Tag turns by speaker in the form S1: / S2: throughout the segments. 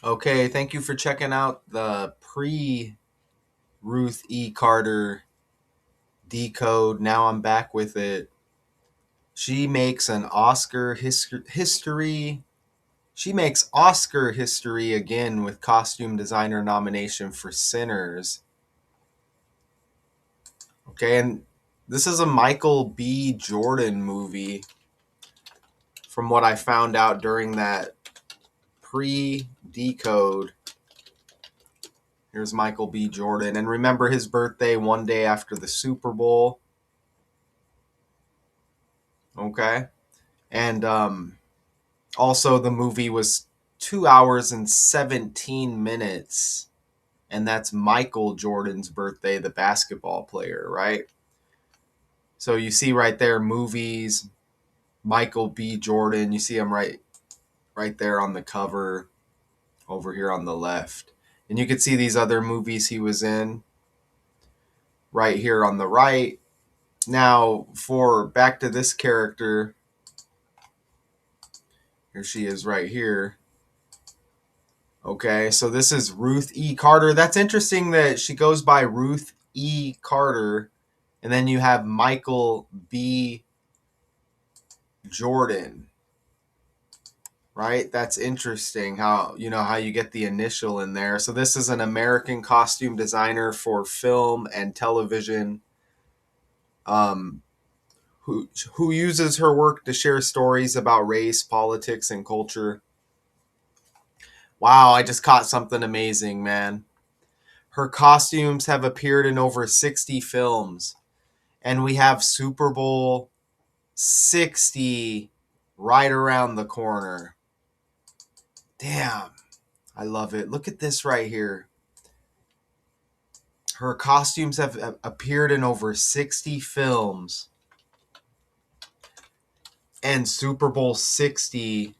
S1: Okay, thank you for checking out the pre Ruth E. Carter decode. Now I'm back with it. She makes an history. She makes Oscar history again with costume designer nomination for Sinners. Okay, and this is a Michael B. Jordan movie from what I found out during that pre decode. Here's Michael B. Jordan. And remember his birthday one day after the Super Bowl. Okay. And also, the movie was 2 hours and 17 minutes. And that's Michael Jordan's birthday, the basketball player, right? So you see right there, movies, Michael B. Jordan. You see him right there on the cover over here on the left. And you can see these other movies he was in right here on the right. Now, for back to this character, here she is right here. Okay, so this is Ruth E. Carter. That's interesting that she goes by Ruth E. Carter. And then you have Michael B. Jordan, right? That's interesting how you get the initial in there. So this is an American costume designer for film and television, um, who uses her work to share stories about race, politics, and culture. Wow, I just caught something amazing, man. Her costumes have appeared in over 60 films, and we have Super Bowl 60 right around the corner. Damn, I love it. Look at this right here. Her costumes have appeared in over 60 films, and Super Bowl 60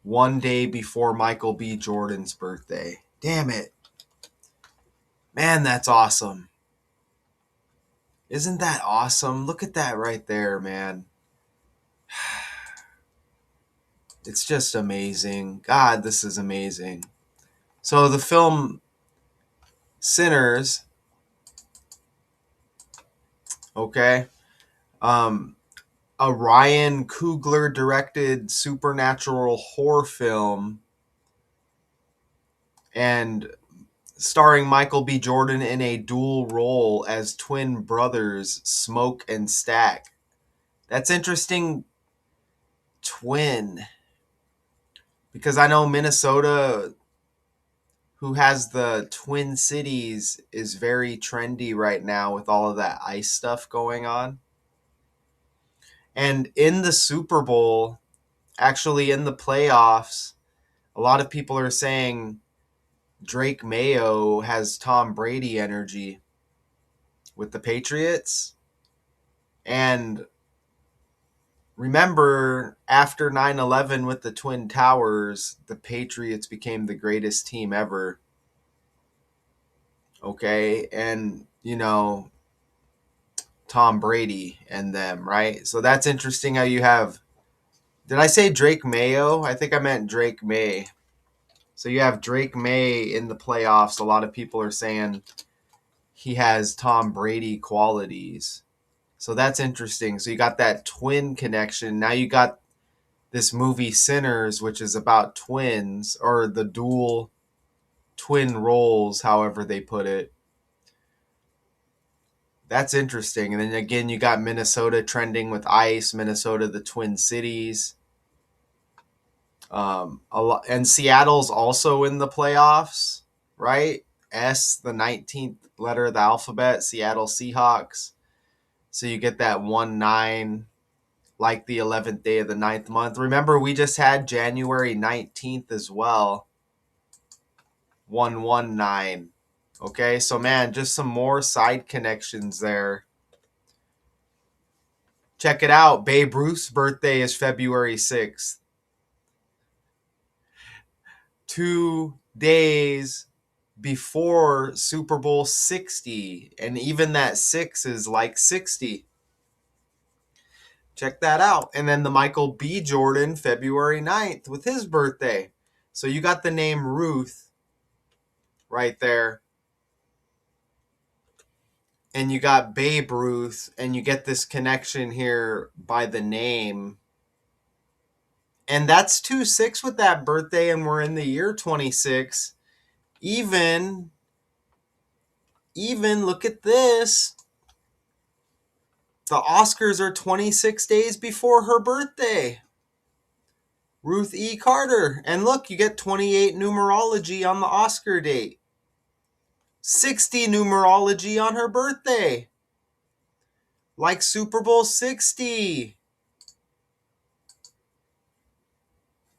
S1: one day before Michael B. Jordan's birthday. Damn it. Man, that's awesome. Isn't that awesome? Look at that right there, man. It's just amazing. God, this is amazing. So the film Sinners, okay, um, a Ryan Coogler directed supernatural horror film, and starring Michael B. Jordan in a dual role as twin brothers Smoke and Stack. That's interesting, twin, because I know Minnesota, who has the Twin Cities, is very trendy right now with all of that ice stuff going on. And in the Super Bowl, actually in the playoffs, a lot of people are saying Drake Mayo has Tom Brady energy with the Patriots. And remember, after 9/11 with the Twin Towers, the Patriots became the greatest team ever. Okay. And, Tom Brady and them, right? So that's interesting how you have. Did I say Drake Mayo? I think I meant Drake May. So you have Drake May in the playoffs. A lot of people are saying he has Tom Brady qualities. So that's interesting. So you got that twin connection. Now you got this movie Sinners, which is about twins, or the dual twin roles, however they put it. That's interesting. And then again, you got Minnesota trending with ice, Minnesota, the Twin Cities. A lot, and Seattle's also in the playoffs, right? S, the 19th letter of the alphabet, Seattle Seahawks. So you get that 1-9, like the 11th day of the ninth month. Remember, we just had January 19th as well, 119. Okay, so man, just some more side connections there. Check it out. Babe Ruth's birthday is February 6th. 2 days before Super Bowl 60. And even that 6 is like 60. Check that out. And then the Michael B. Jordan, February 9th, with his birthday. So you got the name Ruth right there. And you got Babe Ruth, and you get this connection here by the name. And that's 2-6 with that birthday, and we're in the year 26. Even look at this. The Oscars are 26 days before her birthday. Ruth E. Carter. And look, you get 28 numerology on the Oscar date. 60 numerology on her birthday. Like Super Bowl 60.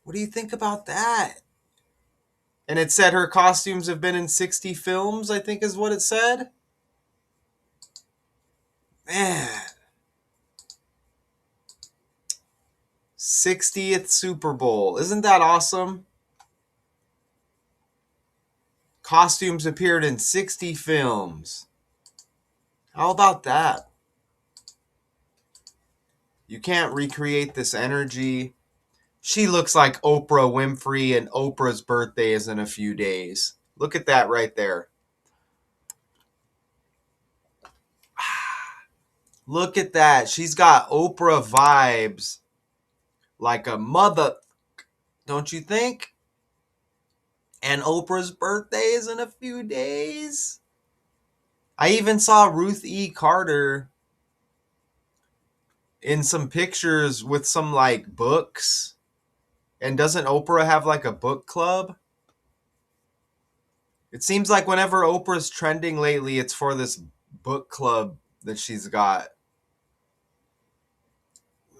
S1: What do you think about that? And it said her costumes have been in 60 films, I think is what it said. Man. 60th Super Bowl. Isn't that awesome? Costumes appeared in 60 films. How about that? You can't recreate this energy. She looks like Oprah Winfrey, and Oprah's birthday is in a few days. Look at that right there. Look at that. She's got Oprah vibes like a mother, don't you think? And Oprah's birthday is in a few days. I even saw Ruth E. Carter in some pictures with some like books. And doesn't Oprah have like a book club? It seems like whenever Oprah's trending lately, it's for this book club that she's got.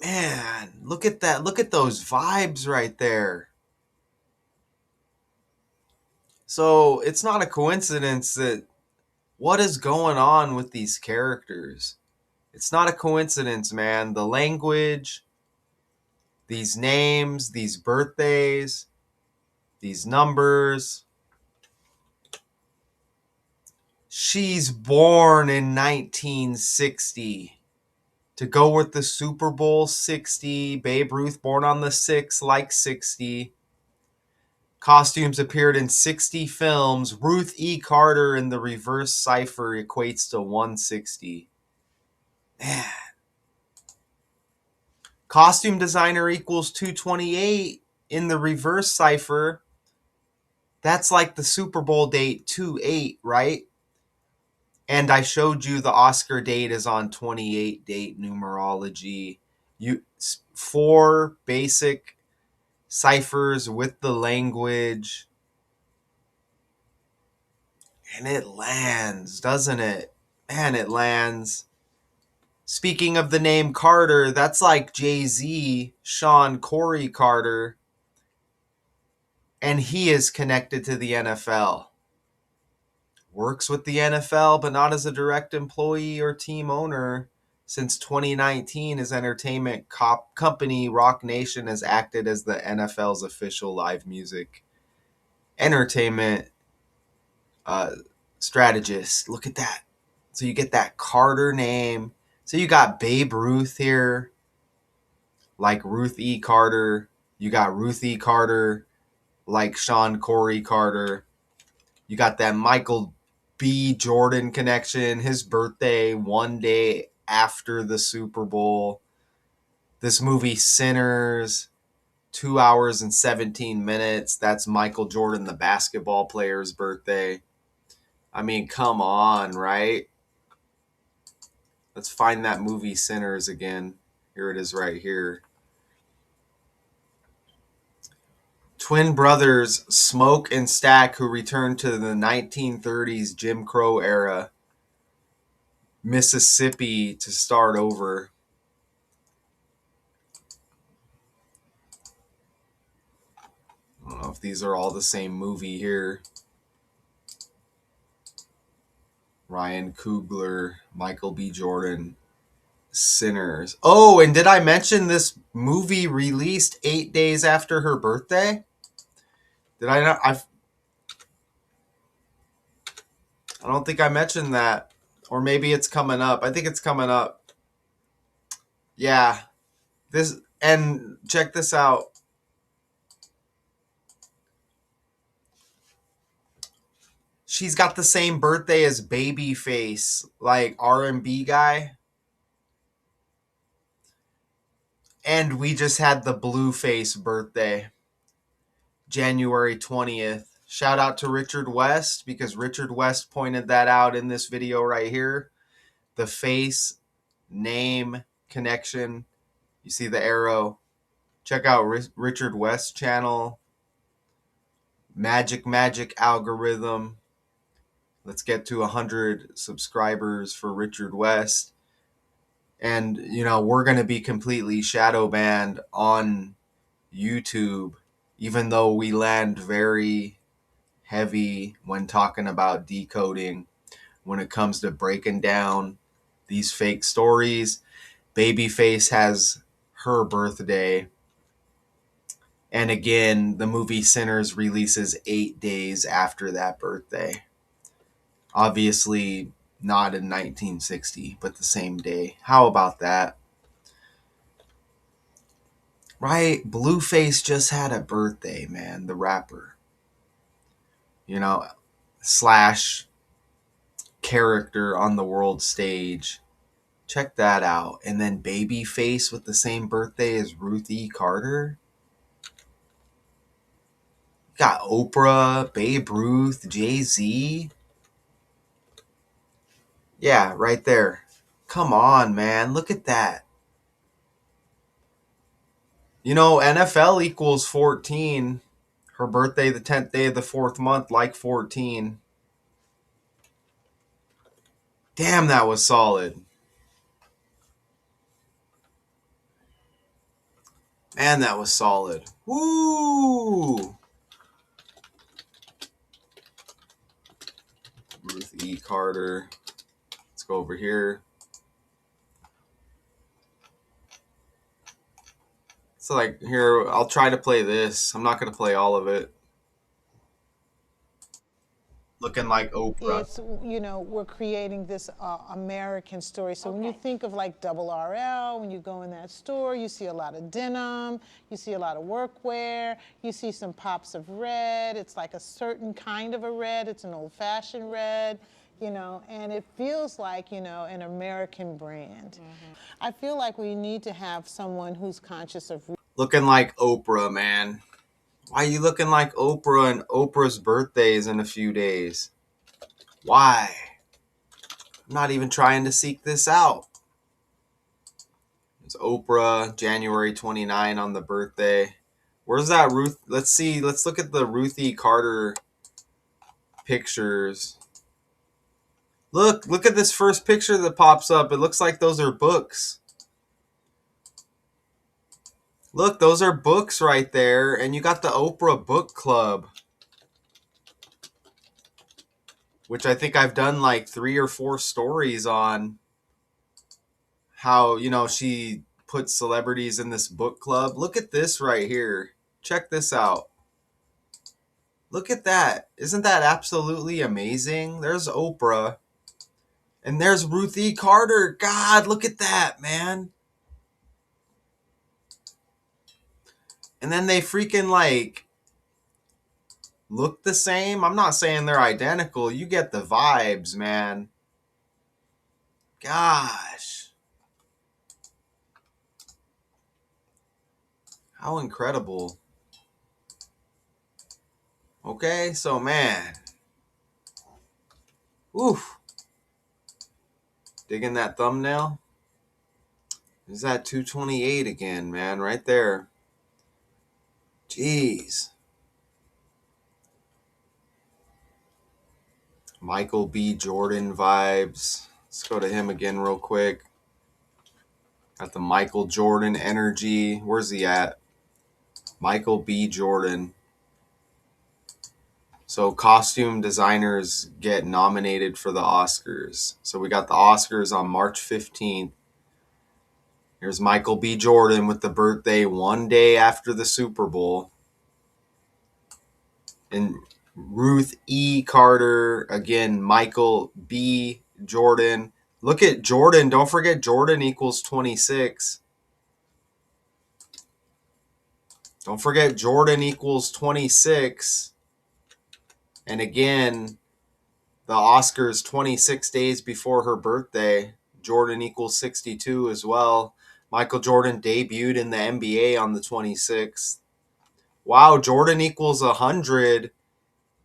S1: Man, look at that. Look at those vibes right there. So it's not a coincidence that what is going on with these characters? It's not a coincidence, man. The language, these names, these birthdays, these numbers. She's born in 1960. To go with the Super Bowl 60, Babe Ruth born on the 6th, like 60. Costumes appeared in 60 films. Ruth E. Carter in the reverse cipher equates to 160. Man. Costume designer equals 228 in the reverse cipher. That's like the Super Bowl date 28, right? And I showed you the Oscar date is on 28 date numerology. 4 basic ciphers with the language. And it lands, doesn't it? Man, it lands. Speaking of the name Carter, that's like Jay-Z, Sean Corey Carter. And he is connected to the NFL. Works with the NFL, but not as a direct employee or team owner. Since 2019, his entertainment company, Rock Nation, has acted as the NFL's official live music entertainment strategist. Look at that. So you get that Carter name. So you got Babe Ruth here, like Ruth E. Carter. You got Ruth E. Carter, like Sean Corey Carter. You got that Michael B. Jordan connection. His birthday one day after the Super Bowl. This movie Sinners, 2 hours and 17 minutes. That's Michael Jordan, the basketball player's birthday. I mean, come on, right? Let's find that movie Sinners again. Here it is right here. Twin brothers Smoke and Stack, who returned to the 1930s Jim Crow era Mississippi to start over. I don't know if these are all the same movie here. Ryan Coogler, Michael B. Jordan, Sinners. Oh, and did I mention this movie released 8 days after her birthday? Did I not? I don't think I mentioned that. Or maybe it's coming up. I think it's coming up. Yeah. And check this out. She's got the same birthday as Babyface, like R&B guy. And we just had the Blueface birthday, January 20th. Shout out to Richard West, because Richard West pointed that out in this video right here. The face name connection. You see the arrow. Check out Richard West's channel. Magic algorithm. Let's get to 100 subscribers for Richard West. And, we're going to be completely shadow banned on YouTube, even though we land very heavy when talking about decoding when it comes to breaking down these fake stories. Babyface has her birthday. And again, the movie Sinners releases 8 days after that birthday. Obviously, not in 1960, but the same day. How about that? Right? Blueface just had a birthday, man, the rapper. Slash character on the world stage. Check that out. And then Babyface with the same birthday as Ruth E. Carter. Got Oprah, Babe Ruth, Jay-Z. Yeah, right there. Come on, man. Look at that. NFL equals 14. Her birthday, the 10th day of the 4th month, like 14. Damn, that was solid. Man, that was solid. Woo! Ruth E. Carter. Let's go over here. So, here, I'll try to play this. I'm not going to play all of it. Looking like Oprah.
S2: It's, we're creating this American story. So when you think of like Double RL, when you go in that store, you see a lot of denim, you see a lot of workwear, you see some pops of red. It's like a certain kind of a red. It's an old-fashioned red, and it feels like, an American brand. I feel like we need to have someone who's conscious of...
S1: Looking like Oprah, man. Why are you looking like Oprah, and Oprah's birthday is in a few days? Why? I'm not even trying to seek this out. It's Oprah, January 29 on the birthday. Where's that Ruth? Let's see. Let's look at the Ruth E. Carter pictures. Look at this first picture that pops up. It looks like those are books. Look, those are books right there. And you got the Oprah Book Club, which I think I've done like 3 or 4 stories on how, she put celebrities in this book club. Look at this right here. Check this out. Look at that. Isn't that absolutely amazing? There's Oprah. And there's Ruth E. Carter. God, look at that, man. And then they freaking look the same. I'm not saying they're identical. You get the vibes, man. Gosh. How incredible. Okay, so man. Oof. Digging that thumbnail? Is that 228 again, man? Right there. Jeez. Michael B. Jordan vibes. Let's go to him again real quick. Got the Michael Jordan energy. Where's he at? Michael B. Jordan. So costume designers get nominated for the Oscars. So we got the Oscars on March 15th. Here's Michael B. Jordan with the birthday one day after the Super Bowl. And Ruth E. Carter, again, Michael B. Jordan. Look at Jordan. Don't forget Jordan equals 26. Don't forget Jordan equals 26. And again, The Oscars 26 days before her birthday. Jordan equals 62 as well. Michael Jordan debuted in the NBA on the 26th. Wow, Jordan equals 100,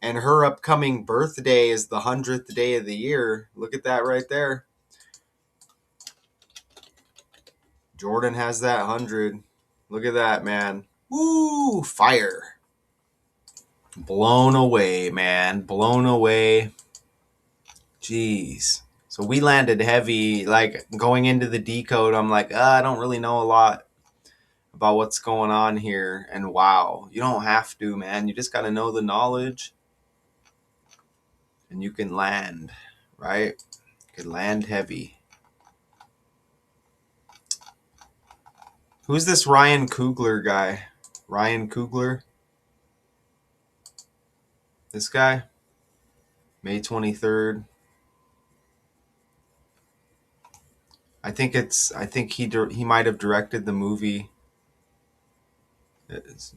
S1: and her upcoming birthday is the 100th day of the year. Look at that right there. Jordan has that 100. Look at that, man. Woo, fire. Blown away, man. Blown away. Jeez. So we landed heavy. Like going into the decode, I'm like, I don't really know a lot about what's going on here. And wow, you don't have to, man. You just got to know the knowledge and you can land, right? You can land heavy. Who's this Ryan Coogler guy? Ryan Coogler? This guy? May 23rd. I think he might have directed the movie. It's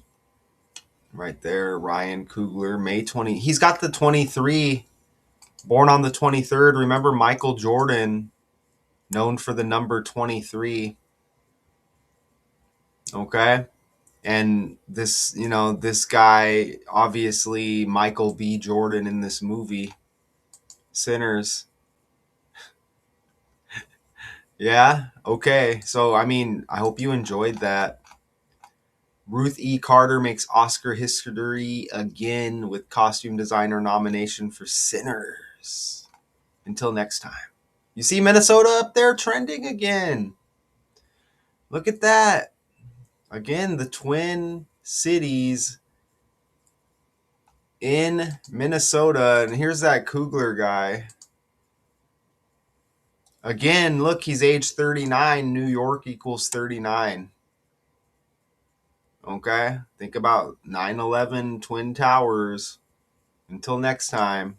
S1: right there, Ryan Coogler, May 20. He's got the 23, born on the 23rd. Remember Michael Jordan, known for the number 23. Okay? And this guy, obviously Michael B. Jordan in this movie, Sinners. Yeah? Okay. So, I mean, I hope you enjoyed that. Ruth E. Carter makes Oscar history again with costume designer nomination for Sinners. Until next time. You see Minnesota up there trending again. Look at that. Again, the Twin Cities in Minnesota. And here's that Coogler guy. Again, look, he's age 39. New York equals 39. Okay? Think about 9/11 Twin Towers. Until next time.